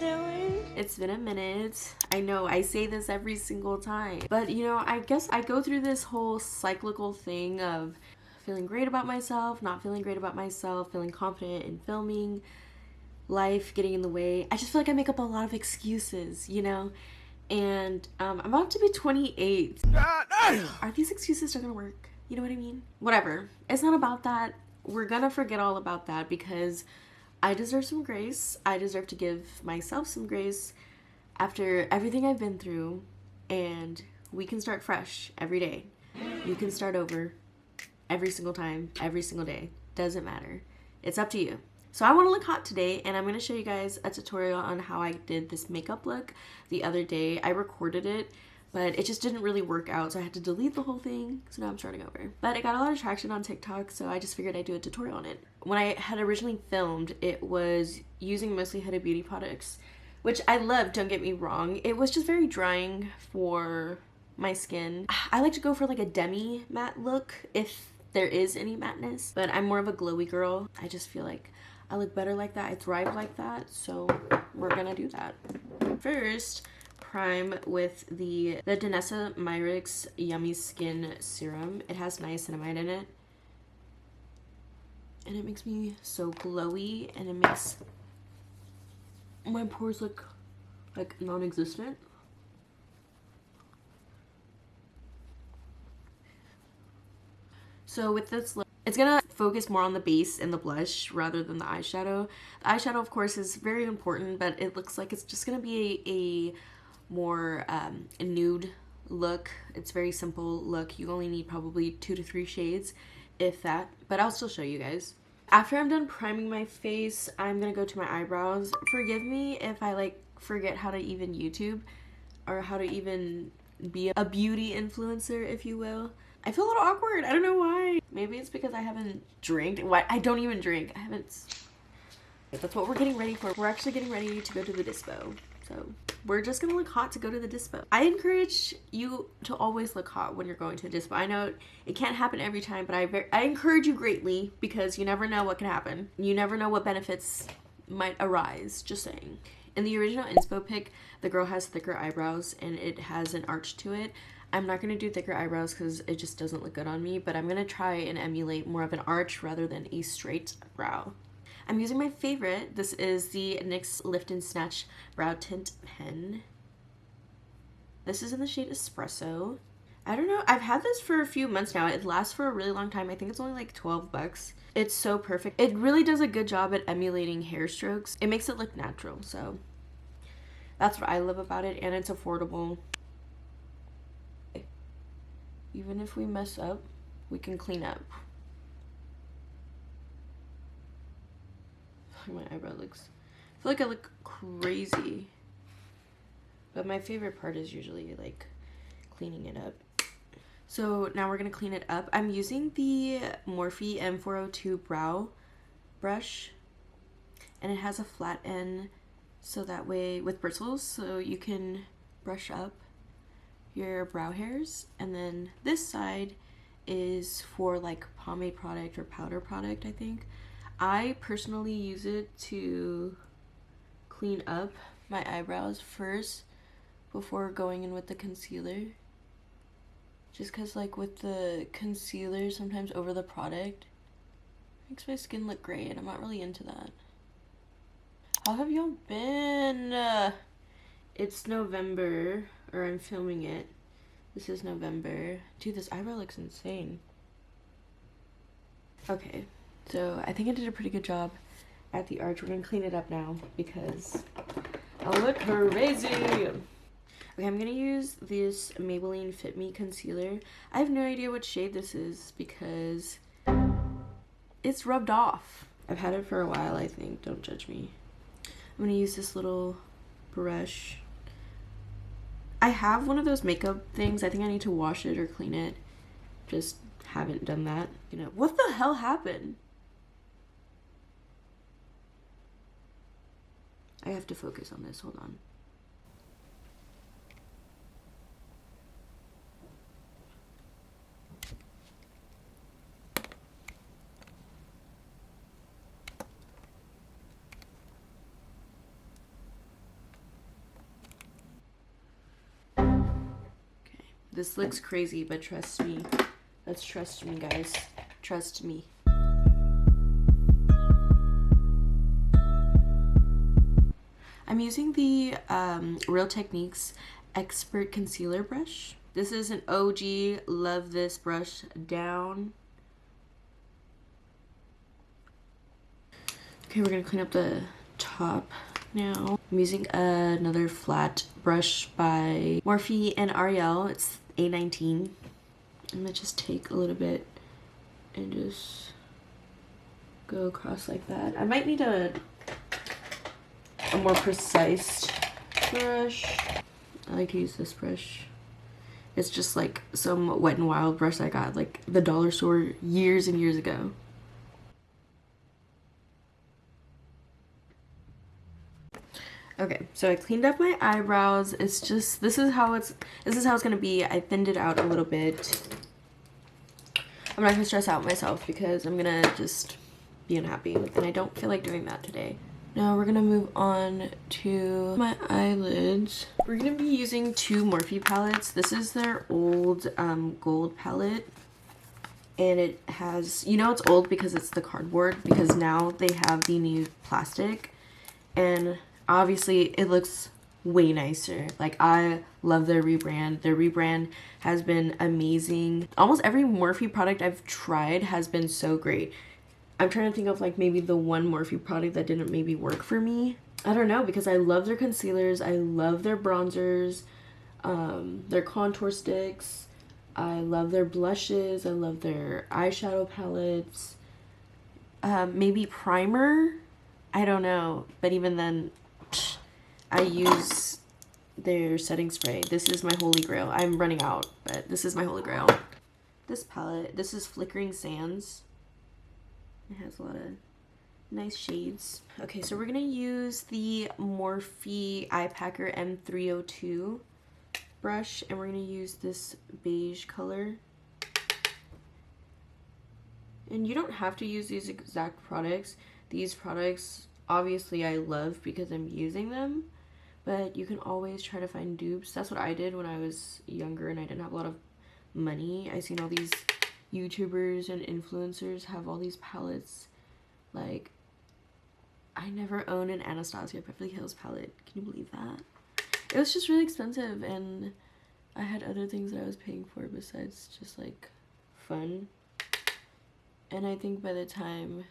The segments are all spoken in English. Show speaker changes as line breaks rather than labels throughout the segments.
doing? It's been a minute. I know I say this every single time, but you know, I guess I go through this whole cyclical thing of feeling great about myself, not feeling great about myself, feeling confident in filming, life getting in the way. I just feel like I make up a lot of excuses, you know? And I'm about to be 28. Are these excuses still gonna work? You know what I mean? Whatever. It's not about that. We're gonna forget all about that because I deserve some grace. I deserve to give myself some grace after everything I've been through, and we can start fresh every day. You can start over every single time, every single day. Doesn't matter. It's up to you. So I want to look hot today, and I'm going to show you guys a tutorial on how I did this makeup look the other day. I recorded it, but it just didn't really work out, so I had to delete the whole thing, so now I'm starting over. But it got a lot of traction on TikTok, so I just figured I'd do a tutorial on it. When I had originally filmed, it was using mostly Huda Beauty products, which I love, don't get me wrong. It was just very drying for my skin. I like to go for like a demi matte look if there is any matteness, but I'm more of a glowy girl. I just feel like I look better like that. I thrive like that, so we're gonna do that. First, prime with the Danessa Myricks Yummy Skin Serum. It has niacinamide in it, and it makes me so glowy, and it makes my pores look like non-existent. So with this look, it's gonna focus more on the base and the blush rather than the eyeshadow. The eyeshadow, of course, is very important, but it looks like it's just gonna be a more nude look. It's a very simple look. You only need probably 2 to 3 shades, if that, but I'll still show you guys. After I'm done priming my face, I'm gonna go to my eyebrows. Forgive me if I like forget how to even YouTube or how to even be a beauty influencer, if you will. I feel a little awkward. I don't know why. Maybe it's because I haven't drank. Why? I don't even drink. I haven't. But that's what we're getting ready for. We're actually getting ready to go to the dispo. So we're just gonna look hot to go to the dispo. I encourage you to always look hot when you're going to a dispo. I know it can't happen every time, but I encourage you greatly because you never know what can happen. You never know what benefits might arise. Just saying. In the original inspo pic, the girl has thicker eyebrows and it has an arch to it. I'm not going to do thicker eyebrows because it just doesn't look good on me, but I'm going to try and emulate more of an arch rather than a straight brow. I'm using my favorite. This is the NYX Lift and Snatch Brow Tint Pen. This is in the shade Espresso. I don't know. I've had this for a few months now. It lasts for a really long time. I think it's only like 12 bucks. It's so perfect. It really does a good job at emulating hair strokes. It makes it look natural, so that's what I love about it, and it's affordable. Even if we mess up, we can clean up. My eyebrow looks, I feel like I look crazy. But my favorite part is usually like cleaning it up. So now we're gonna clean it up. I'm using the Morphe M402 brow brush, and it has a flat end so that way with bristles, so you can brush up your brow hairs. And then this side is for like pomade product or powder product, I think. I personally use it to clean up my eyebrows first before going in with the concealer. Just because like with the concealer sometimes over the product makes my skin look great, and I'm not really into that. How have y'all been? It's November, or I'm filming it. This is November. Dude, this eyebrow looks insane. Okay, so I think I did a pretty good job at the arch. We're gonna clean it up now because I look crazy. Okay, I'm gonna use this Maybelline Fit Me concealer. I have no idea what shade this is because it's rubbed off. I've had it for a while, I think. Don't judge me. I'm gonna use this little brush. I have one of those makeup things. I think I need to wash it or clean it. Just haven't done that. You know, what the hell happened? I have to focus on this. Hold on. This looks crazy, but trust me. Let's trust me, guys. Trust me. I'm using the Real Techniques Expert Concealer Brush. This is an OG. Love this brush down. Okay, we're gonna clean up the top now. I'm using another flat brush by Morphe and Ariel. It's A19. I'm gonna just take a little bit and just go across like that. I might need a more precise brush. I like to use this brush. It's just like some Wet n Wild brush I got like the dollar store years and years ago. Okay, so I cleaned up my eyebrows. It's just this is how it's gonna be. I thinned it out a little bit. I'm not gonna stress out myself because I'm gonna just be unhappy, and I don't feel like doing that today. Now we're gonna move on to my eyelids. We're gonna be using two Morphe palettes. This is their old gold palette, and it has, you know, it's old because it's the cardboard, because now they have the new plastic, and obviously it looks way nicer. Like, I love their rebrand. Their rebrand has been amazing. Almost every Morphe product I've tried has been so great. I'm trying to think of like maybe the one Morphe product that didn't maybe work for me. I don't know, because I love their concealers, I love their bronzers, their contour sticks, I love their blushes, I love their eyeshadow palettes, maybe primer, I don't know, but even then, I use their setting spray. This is my holy grail. I'm running out, but this is my holy grail. This palette, this is Flickering Sands. It has a lot of nice shades. Okay, so we're gonna use the Morphe Eye Packer M302 brush, and we're gonna use this beige color. And you don't have to use these exact products. These products, obviously, I love because I'm using them, but you can always try to find dupes. That's what I did when I was younger and I didn't have a lot of money. I seen all these YouTubers and influencers have all these palettes. Like, I never owned an Anastasia Beverly Hills palette. Can you believe that? It was just really expensive, and I had other things that I was paying for besides just like fun. And I think by the time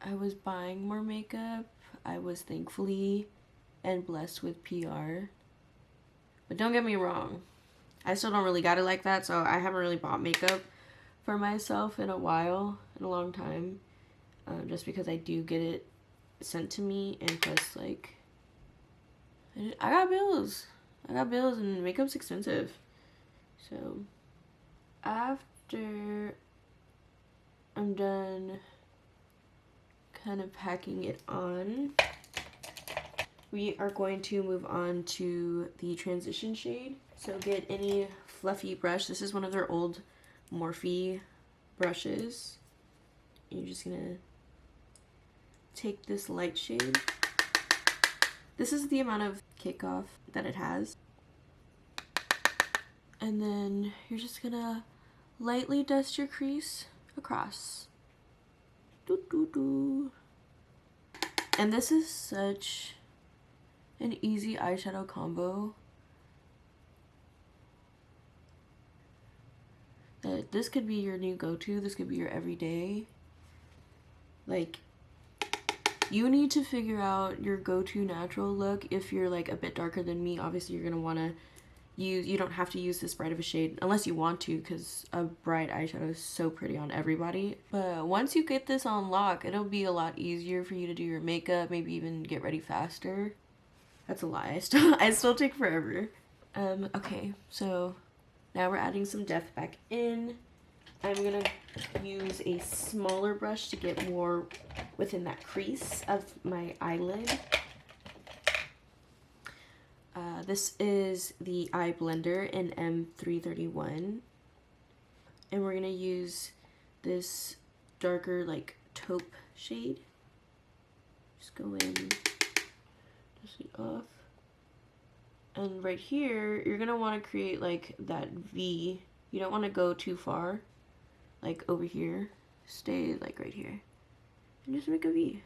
I was buying more makeup, I was thankfully and blessed with PR. But don't get me wrong, I still don't really got it like that, so I haven't really bought makeup for myself in a while, in a long time, just because I do get it sent to me, and plus, like, I got bills. I got bills, and makeup's expensive. So, after I'm done kind of packing it on, we are going to move on to the transition shade. So get any fluffy brush. This is one of their old Morphe brushes. You're just gonna take this light shade. This is the amount of kickoff that it has. And then you're just gonna lightly dust your crease across. Doo -doo -doo. And this is such an easy eyeshadow combo that this could be your new go-to. This could be your everyday. Like, you need to figure out your go-to natural look. If you're like a bit darker than me, obviously you're gonna want to use, you don't have to use this bright of a shade unless you want to, because a bright eyeshadow is so pretty on everybody. But once you get this on lock, it'll be a lot easier for you to do your makeup, maybe even get ready faster. That's a lie. I still take forever. Okay, so now we're adding some depth back in. I'm gonna use a smaller brush to get more within that crease of my eyelid. This is the eye blender in M331, and we're gonna use this darker like taupe shade. Just go in, dust it off. And right here, you're gonna want to create like that V. You don't want to go too far, like over here. Stay like right here. And just make a V.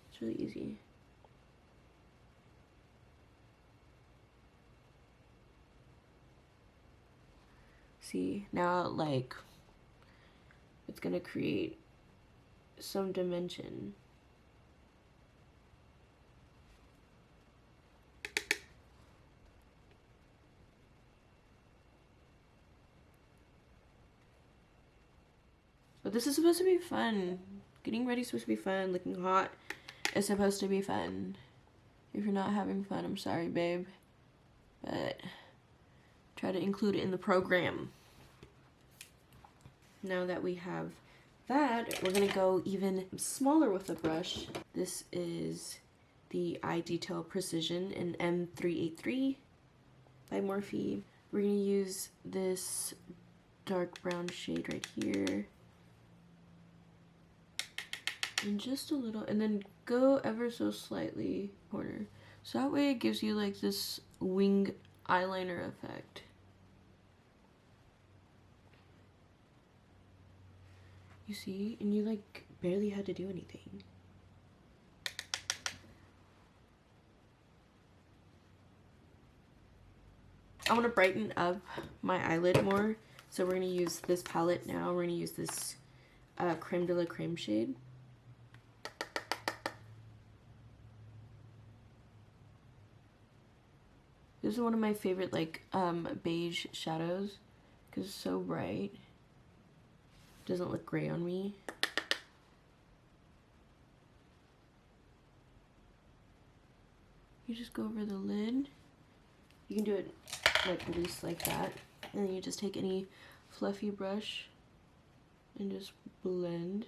It's really easy. See, now like it's gonna create some dimension. But this is supposed to be fun. Getting ready is supposed to be fun. Looking hot is supposed to be fun. If you're not having fun, I'm sorry, babe. But try to include it in the program. Now that we have that, we're gonna go even smaller with the brush. This is the Eye Detail Precision in M383 by Morphe. We're gonna use this dark brown shade right here. And just a little, and then go ever so slightly corner. So that way it gives you like this wing eyeliner effect. You see? And you like barely had to do anything. I want to brighten up my eyelid more. So we're going to use this palette now. We're going to use this Creme de la Creme shade. This is one of my favorite like beige shadows because it's so bright. Doesn't look gray on me. You just go over the lid. You can do it like loose like that. And then you just take any fluffy brush and just blend.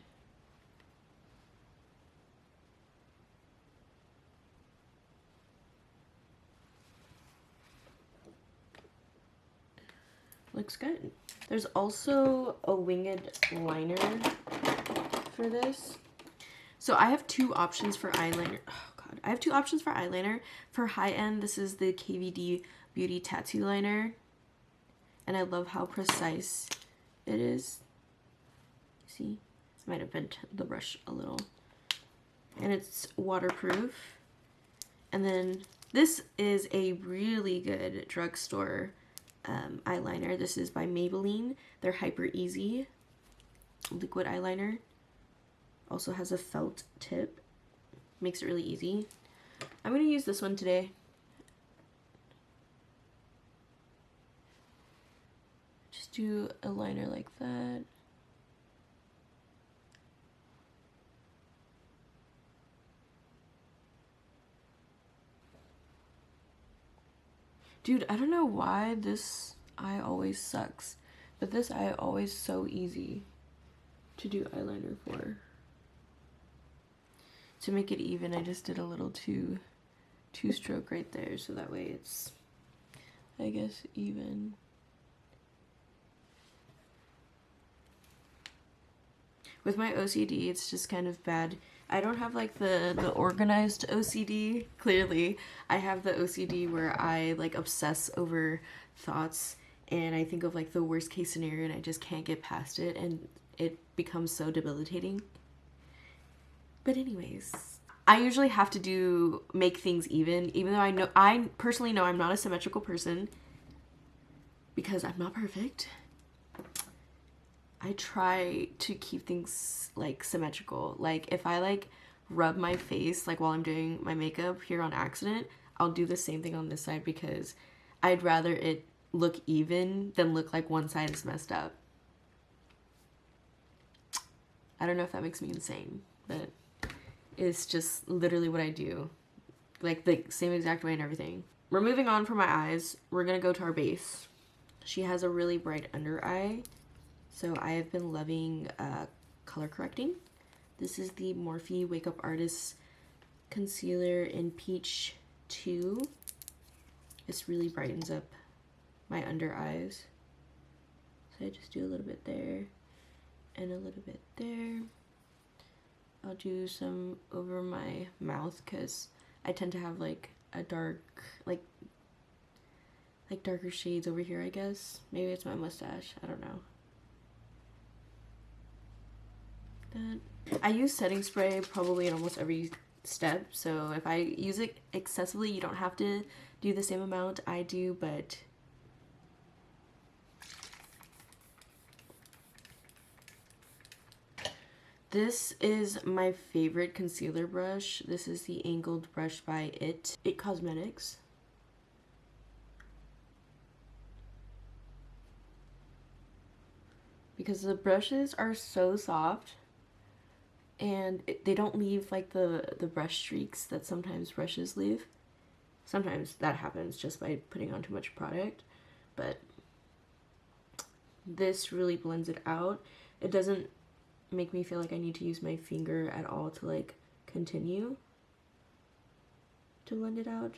Looks good. There's also a winged liner for this. So I have two options for eyeliner. Oh god. I have two options for eyeliner. For high end, this is the KVD Beauty Tattoo Liner. And I love how precise it is. See? I might have bent the brush a little. And it's waterproof. And then this is a really good drugstore eyeliner. This is by Maybelline. They're Hyper Easy liquid eyeliner. Also has a felt tip. Makes it really easy. I'm going to use this one today. Just do a liner like that. Dude, I don't know why this eye always sucks, but this eye always so easy to do eyeliner for. To make it even, I just did a little two stroke right there, so that way it's, I guess, even. With my OCD, it's just kind of bad. I don't have like the organized OCD, clearly. I have the OCD where I like obsess over thoughts and I think of like the worst case scenario and I just can't get past it and it becomes so debilitating. But anyways, I usually have to make things even though I personally know I'm not a symmetrical person because I'm not perfect. I try to keep things like symmetrical. Like if I like rub my face like while I'm doing my makeup here on accident, I'll do the same thing on this side because I'd rather it look even than look like one side is messed up. I don't know if that makes me insane, but it's just literally what I do. Like the same exact way and everything. We're moving on from my eyes. We're gonna go to our base. She has a really bright under eye. So I have been loving color correcting. This is the Morphe Wake Up Artist Concealer in Peach 2. This really brightens up my under eyes. So I just do a little bit there and a little bit there. I'll do some over my mouth because I tend to have like a dark, like darker shades over here, I guess. Maybe it's my mustache. I don't know. I use setting spray probably in almost every step, so if I use it excessively, you don't have to do the same amount I do, but this is my favorite concealer brush. This is the angled brush by It Cosmetics. Because the brushes are so soft and they don't leave like the brush streaks that sometimes brushes leave. Sometimes that happens just by putting on too much product, but this really blends it out. It doesn't make me feel like I need to use my finger at all to like continue to blend it out.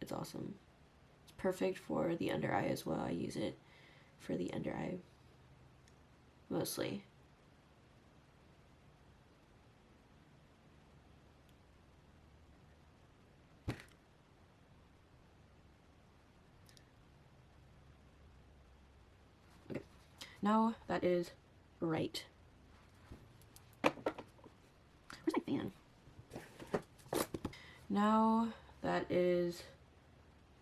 It's awesome. It's perfect for the under eye as well. I use it for the under eye mostly. Okay, now that is right. Where's my fan? Now that is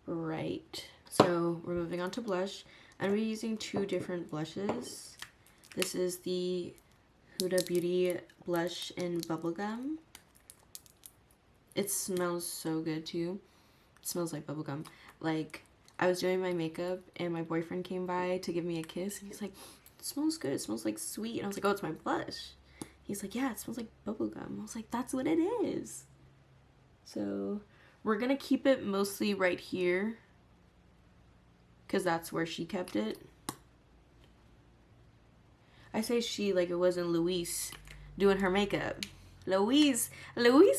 right. So we're moving on to blush. And we're using two different blushes. This is the Huda Beauty blush in Bubblegum. It smells so good too. It smells like bubblegum. Like, I was doing my makeup and my boyfriend came by to give me a kiss and he's like, it smells good, it smells like sweet. And I was like, oh, it's my blush. He's like, yeah, it smells like bubblegum. I was like, that's what it is. So we're gonna keep it mostly right here because that's where she kept it. I say she like it wasn't Luis doing her makeup. Luis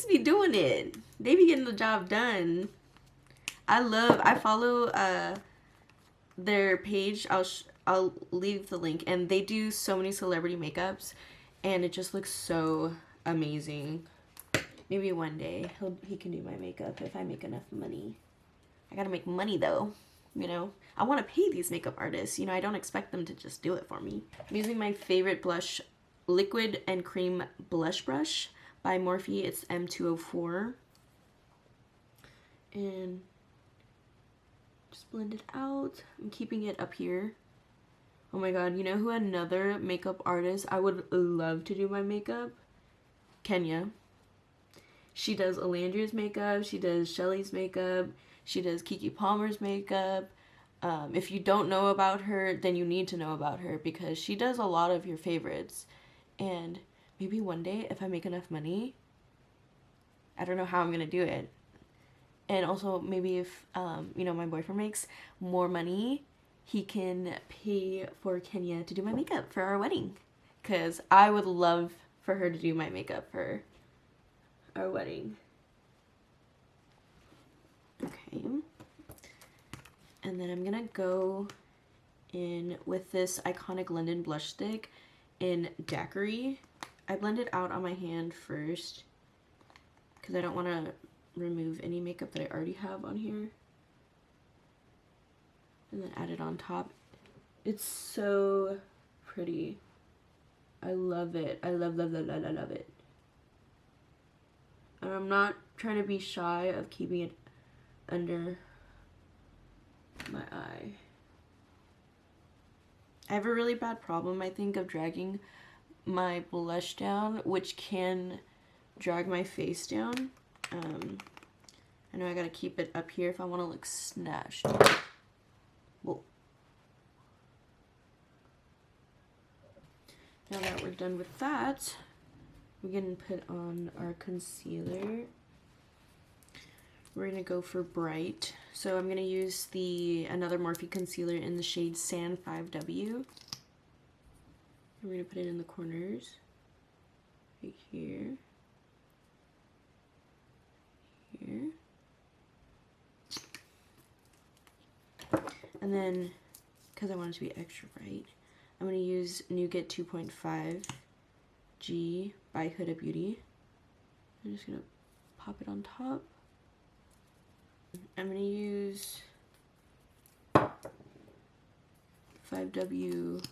be doing it. They be getting the job done. I follow their page. I'll leave the link, and they do so many celebrity makeups, and it just looks so amazing. Maybe one day he can do my makeup if I make enough money. I gotta make money though, you know. I want to pay these makeup artists. You know, I don't expect them to just do it for me. I'm using my favorite blush, Liquid and Cream Blush Brush by Morphe. It's M204. And just blend it out. I'm keeping it up here. Oh my god, you know who another makeup artist I would love to do my makeup? Kenya. She does Alandria's makeup. She does Shelly's makeup. She does Kiki Palmer's makeup. If you don't know about her, then you need to know about her because she does a lot of your favorites. And maybe one day, if I make enough money, I don't know how I'm going to do it. And also, maybe if, you know, my boyfriend makes more money, he can pay for Kenya to do my makeup for our wedding. Because I would love for her to do my makeup for our wedding. Okay. And then I'm gonna go in with this iconic London blush stick in Daiquiri. I blend it out on my hand first because I don't want to remove any makeup that I already have on here. And then add it on top. It's so pretty. I love it. I love it. And I'm not trying to be shy of keeping it under my eye. I have a really bad problem, I think, of dragging my blush down, which can drag my face down. I know I gotta keep it up here if I want to look snatched. Whoa. Now that we're done with that, we're gonna put on our concealer. We're gonna go for Bright. So I'm gonna use another Morphe concealer in the shade Sand 5W. We're gonna put it in the corners, right here, here, and then because I want it to be extra bright, I'm gonna use Nougat 2.5 G by Huda Beauty. I'm just gonna pop it on top. I'm gonna use 5W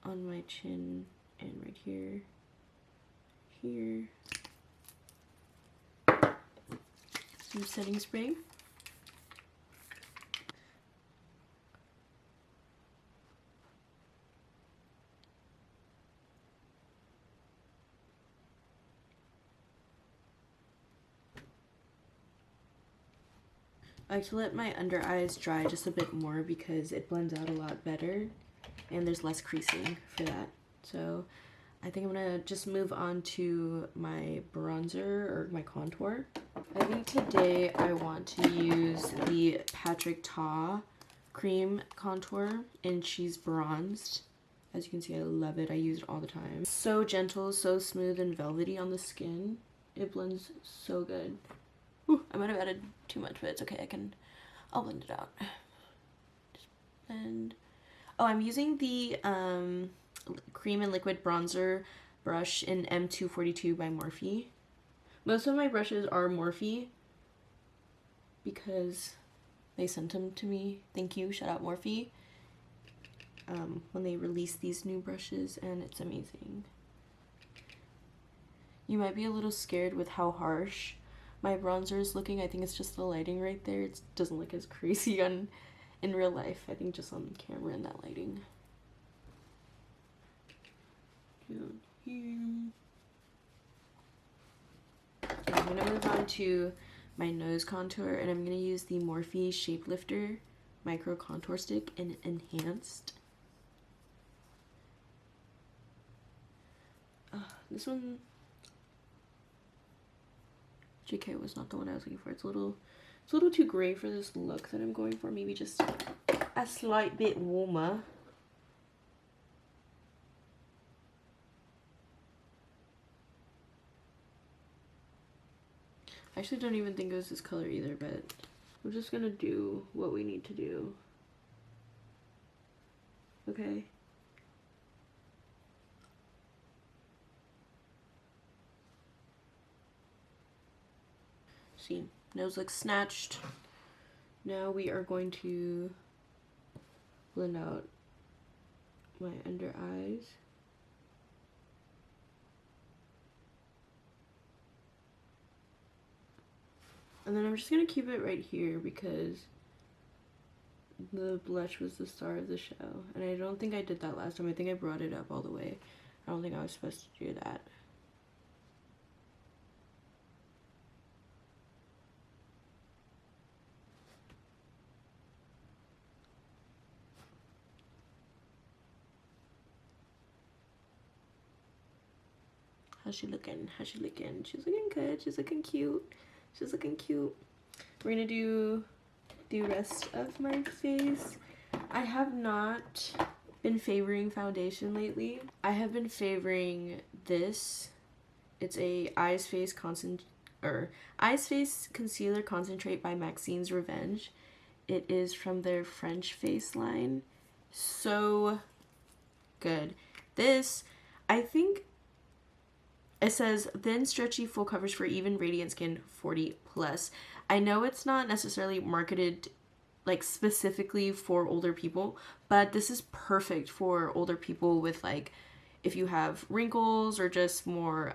on my chin and right here, here. Some setting spray. I like to let my under eyes dry just a bit more because it blends out a lot better and there's less creasing for that. So I think I'm gonna just move on to my bronzer or my contour. I think today I want to use the Patrick Ta cream contour in She's Bronzed. As you can see, I love it. I use it all the time. So gentle, so smooth and velvety on the skin. It blends so good. Ooh, I might have added too much, but it's okay. I'll blend it out. Just blend. Oh, I'm using the cream and liquid bronzer brush in M242 by Morphe. Most of my brushes are Morphe because they sent them to me. Thank you, shout out Morphe. When they release these new brushes, and it's amazing. You might be a little scared with how harsh my bronzer is looking. I think it's just the lighting right there. It doesn't look as crazy in real life. I think just on camera and that lighting. Down here. Okay, I'm gonna move on to my nose contour, and I'm gonna use the Morphe Shapelifter Micro Contour Stick in Enhanced. This one, JK, was not the one I was looking for. It's a little too gray for this look that I'm going for. Maybe just a slight bit warmer. I actually don't even think it was this color either, but we're just gonna do what we need to do. Okay. See, nose looks snatched. Now we are going to blend out my under eyes. And then I'm just gonna keep it right here because the blush was the star of the show. And I don't think I did that last time. I think I brought it up all the way. I don't think I was supposed to do that. How's she looking? How's she looking? She's looking good. She's looking cute. She's looking cute. We're gonna do the rest of my face. I have not been favoring foundation lately. I have been favoring this. It's a Eyes Face Concealer Concentrate by Maxine's Revenge. It is from their French face line. So good. This, I think, it says thin, stretchy, full coverage for even, radiant skin, 40 plus. I know it's not necessarily marketed like specifically for older people, but this is perfect for older people with like, if you have wrinkles or just more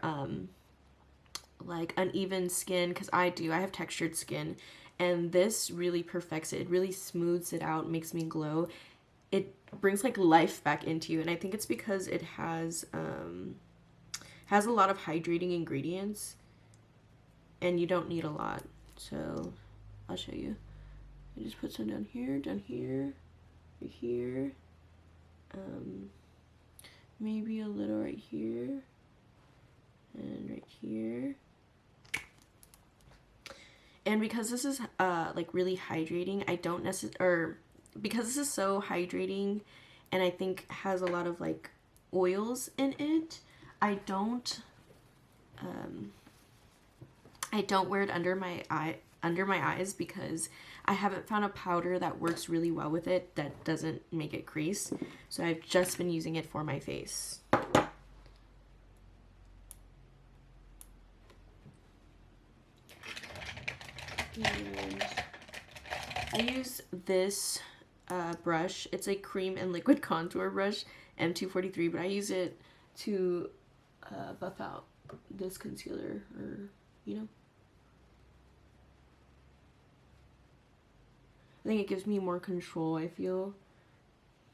like uneven skin, because I have textured skin, and this really perfects it. It really smooths it out, makes me glow. It brings like life back into you, and I think it's because it has a lot of hydrating ingredients and you don't need a lot. So I'll show you. I just put some down here, right here, maybe a little right here, and right here. And because this is like really hydrating, I don't necessarily, because this is so hydrating and I think has a lot of like oils in it, I don't wear it under my eyes because I haven't found a powder that works really well with it that doesn't make it crease. So I've just been using it for my face. And I use this brush. It's a cream and liquid contour brush, M243, but I use it to buff out this concealer, or, you know. I think it gives me more control, I feel,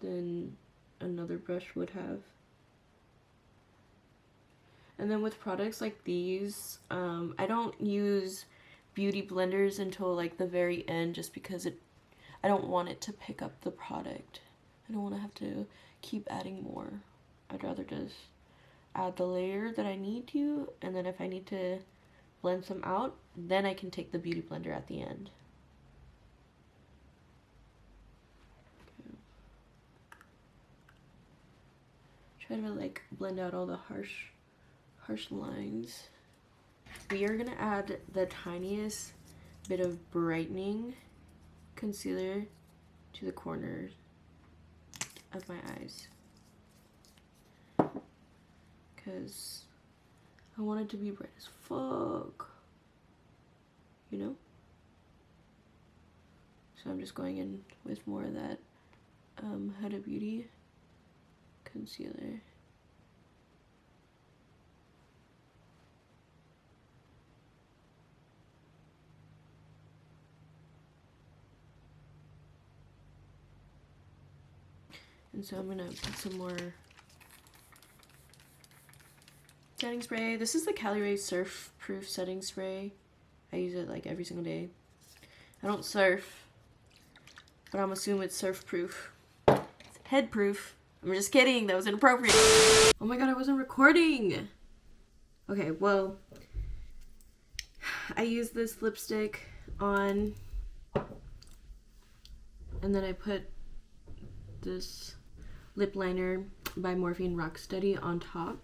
than another brush would have. And then with products like these, I don't use beauty blenders until like the very end, just because I don't want it to pick up the product. I don't want to have to keep adding more. I'd rather just add the layer that I need to, and then if I need to blend some out, then I can take the beauty blender at the end. Try to like blend out all the harsh lines. We are gonna add the tiniest bit of brightening concealer to the corners of my eyes, because I want it to be bright as fuck, you know? So I'm just going in with more of that Huda Beauty concealer. And so I'm gonna put some more setting spray. This is the Caliray Surf Proof setting spray. I use it like every single day. I don't surf, but I'm assuming it's surf proof. It's head proof. I'm just kidding, that was inappropriate. Oh my god, I wasn't recording. Okay, well, I use this lipstick on, and then I put this lip liner by Morphe Rocksteady on top.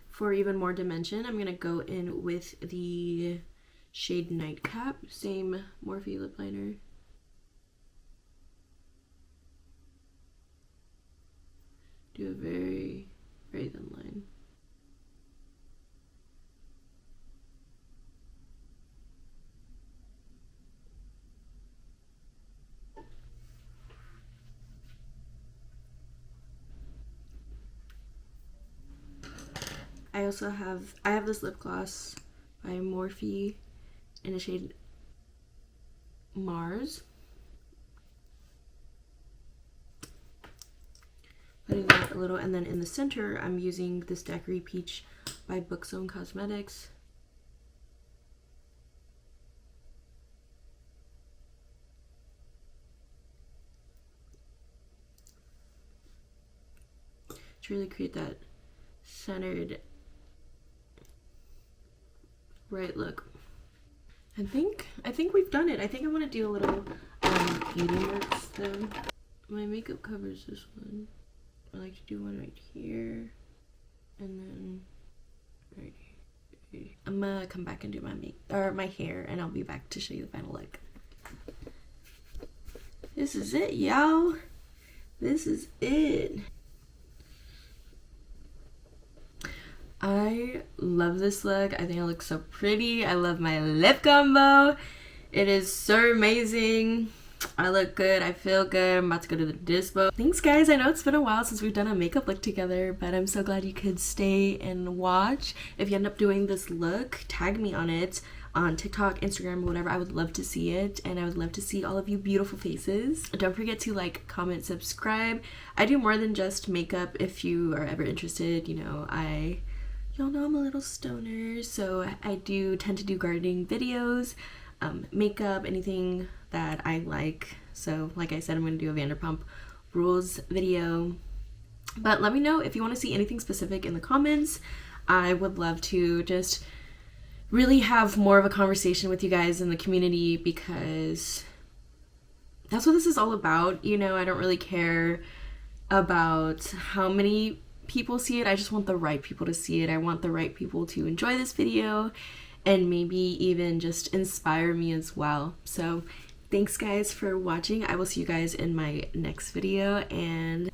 For even more dimension, I'm gonna go in with the shade Nightcap, same Morphe lip liner. Do a very, very thin line. I have this lip gloss by Morphe in the shade Mars. Putting that a little, and then in the center I'm using this Daiquiri Peach by Bookzone Cosmetics. To really create that centered right look. I think we've done it. I think I want to do a little painting works though. My makeup covers this one. I like to do one right here, and then right here. I'm gonna come back and do my hair, and I'll be back to show you the final look. This is it, y'all. This is it. I love this look. I think it looks so pretty. I love my lip combo. It is so amazing. I look good. I feel good. I'm about to go to the dispo. Thanks, guys. I know it's been a while since we've done a makeup look together, but I'm so glad you could stay and watch. If you end up doing this look, tag me on it on TikTok, Instagram, whatever. I would love to see it, and I would love to see all of you beautiful faces. Don't forget to like, comment, subscribe. I do more than just makeup. If you are ever interested, you know, y'all know I'm a little stoner, so I do tend to do gardening videos, makeup, anything that I like. So like I said, I'm going to do a Vanderpump Rules video. But let me know if you want to see anything specific in the comments. I would love to just really have more of a conversation with you guys in the community, because that's what this is all about. You know, I don't really care about how many people see it. I just want the right people to see it. I want the right people to enjoy this video and maybe even just inspire me as well. So thanks guys for watching. I will see you guys in my next video, and